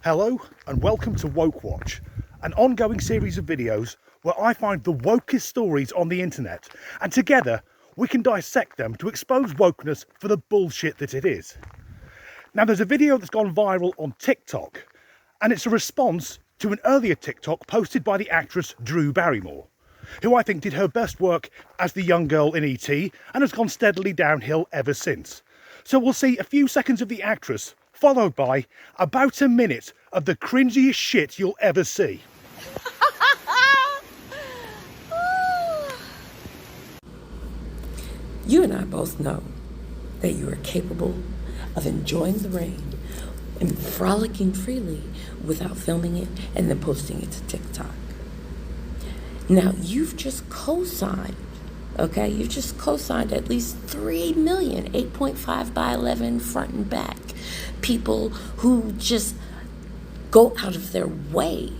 Hello and welcome to Woke Watch, an ongoing series of videos where I find the wokest stories on the internet and together we can dissect them to expose wokeness for the bullshit that it is. Now there's a video that's gone viral on TikTok and it's a response to an earlier TikTok posted by the actress Drew Barrymore, who I think did her best work as the young girl in E.T. and has gone steadily downhill ever since. So we'll see a few seconds of the actress followed by about a minute of the cringiest shit you'll ever see. You and I both know that you are capable of enjoying the rain and frolicking freely without filming it and then posting it to TikTok. Now, you've just co-signed, okay? You've just co-signed at least 3 million, 8.5 by 11 front and back people who just go out of their way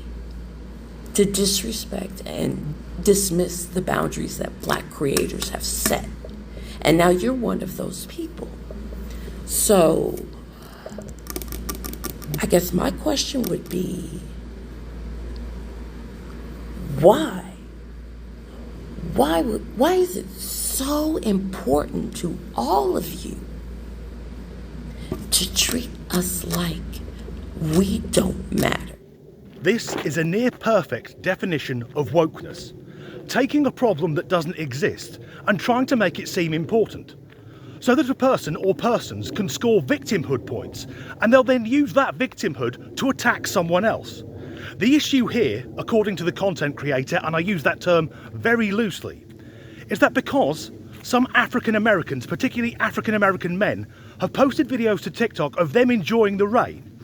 to disrespect and dismiss the boundaries that Black creators have set. And now you're one of those people. So I guess my question would be, why? Why is it so important to all of you to treat us like we don't matter? This is a near perfect definition of wokeness. Taking a problem that doesn't exist and trying to make it seem important. So that a person or persons can score victimhood points and they'll then use that victimhood to attack someone else. The issue here, according to the content creator, and I use that term very loosely, is that because some African Americans, particularly African American men, have posted videos to TikTok of them enjoying the rain,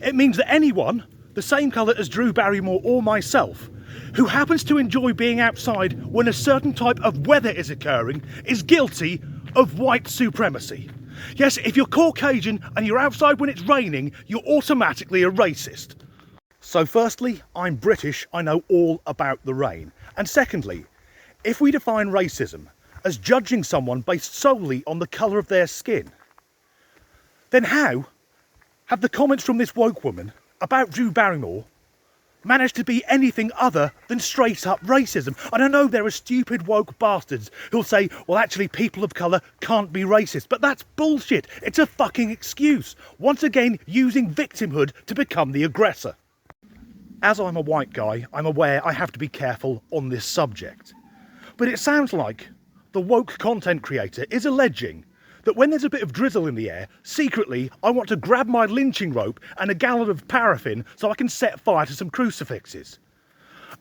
it means that anyone, the same colour as Drew Barrymore or myself, who happens to enjoy being outside when a certain type of weather is occurring, is guilty of white supremacy. Yes, if you're Caucasian and you're outside when it's raining, you're automatically a racist. So firstly, I'm British, I know all about the rain. And secondly, if we define racism as judging someone based solely on the colour of their skin, then how have the comments from this woke woman about Drew Barrymore managed to be anything other than straight up racism? And I know there are stupid woke bastards who'll say, well actually people of colour can't be racist, but that's bullshit. It's a fucking excuse. Once again, using victimhood to become the aggressor. As I'm a white guy, I'm aware I have to be careful on this subject. But it sounds like the woke content creator is alleging that when there's a bit of drizzle in the air, secretly I want to grab my lynching rope and a gallon of paraffin so I can set fire to some crucifixes.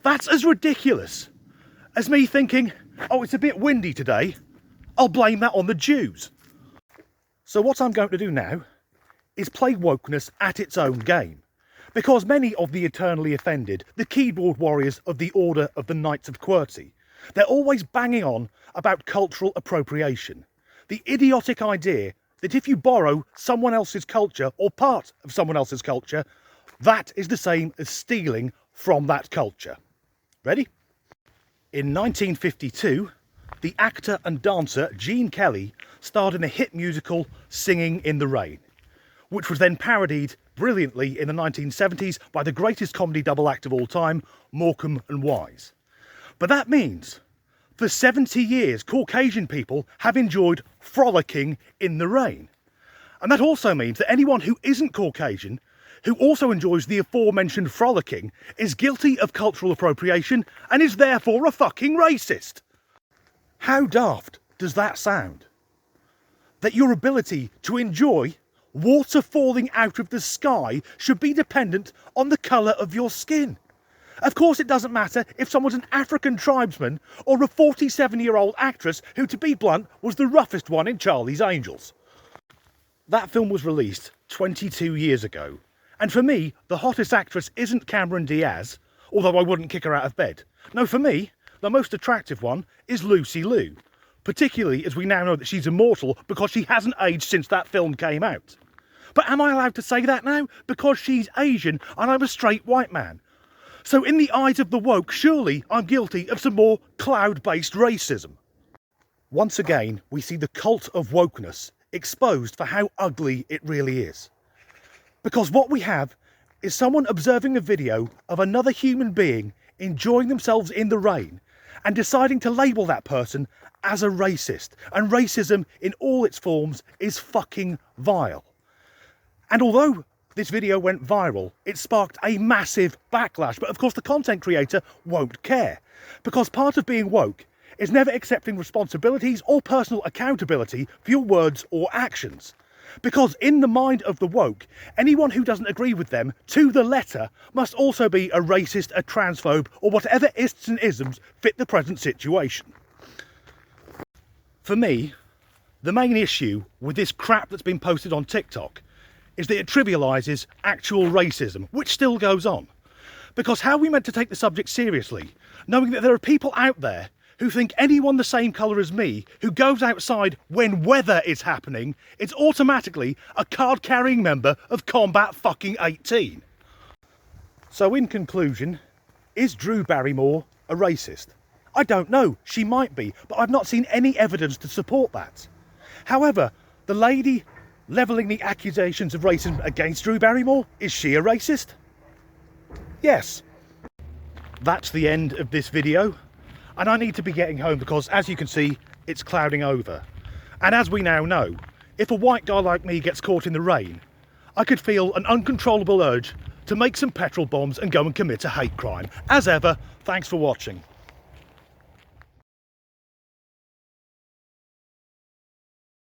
That's as ridiculous as me thinking, oh, it's a bit windy today, I'll blame that on the Jews. So what I'm going to do now is play wokeness at its own game. Because many of the eternally offended, the keyboard warriors of the Order of the Knights of QWERTY, they're always banging on about cultural appropriation. The idiotic idea that if you borrow someone else's culture or part of someone else's culture, that is the same as stealing from that culture. Ready? In 1952, the actor and dancer Gene Kelly starred in a hit musical Singing in the Rain, which was then parodied brilliantly in the 1970s by the greatest comedy double act of all time, Morecambe and Wise. But that means for 70 years, Caucasian people have enjoyed frolicking in the rain. And that also means that anyone who isn't Caucasian, who also enjoys the aforementioned frolicking, is guilty of cultural appropriation and is therefore a fucking racist. How daft does that sound? That your ability to enjoy water falling out of the sky should be dependent on the colour of your skin. Of course it doesn't matter if someone's an African tribesman or a 47-year-old actress who, to be blunt, was the roughest one in Charlie's Angels. That film was released 22 years ago, and for me, the hottest actress isn't Cameron Diaz, although I wouldn't kick her out of bed. No, for me, the most attractive one is Lucy Liu, particularly as we now know that she's immortal because she hasn't aged since that film came out. But am I allowed to say that now? Because she's Asian and I'm a straight white man. So in the eyes of the woke, surely I'm guilty of some more cloud-based racism. Once again, we see the cult of wokeness exposed for how ugly it really is. Because what we have is someone observing a video of another human being enjoying themselves in the rain and deciding to label that person as a racist. And racism in all its forms is fucking vile. And although this video went viral, it sparked a massive backlash. But of course the content creator won't care, because part of being woke is never accepting responsibilities or personal accountability for your words or actions. Because in the mind of the woke, anyone who doesn't agree with them to the letter must also be a racist, a transphobe, or whatever ists and isms fit the present situation. For me, the main issue with this crap that's been posted on TikTok is that it trivialises actual racism, which still goes on. Because how are we meant to take the subject seriously, knowing that there are people out there who think anyone the same colour as me who goes outside when weather is happening is automatically a card-carrying member of Combat fucking 18? So in conclusion, is Drew Barrymore a racist? I don't know, she might be, but I've not seen any evidence to support that. However, the lady levelling the accusations of racism against Drew Barrymore, is she a racist? Yes. That's the end of this video. And I need to be getting home because, as you can see, it's clouding over. And as we now know, if a white guy like me gets caught in the rain, I could feel an uncontrollable urge to make some petrol bombs and go and commit a hate crime. As ever, thanks for watching.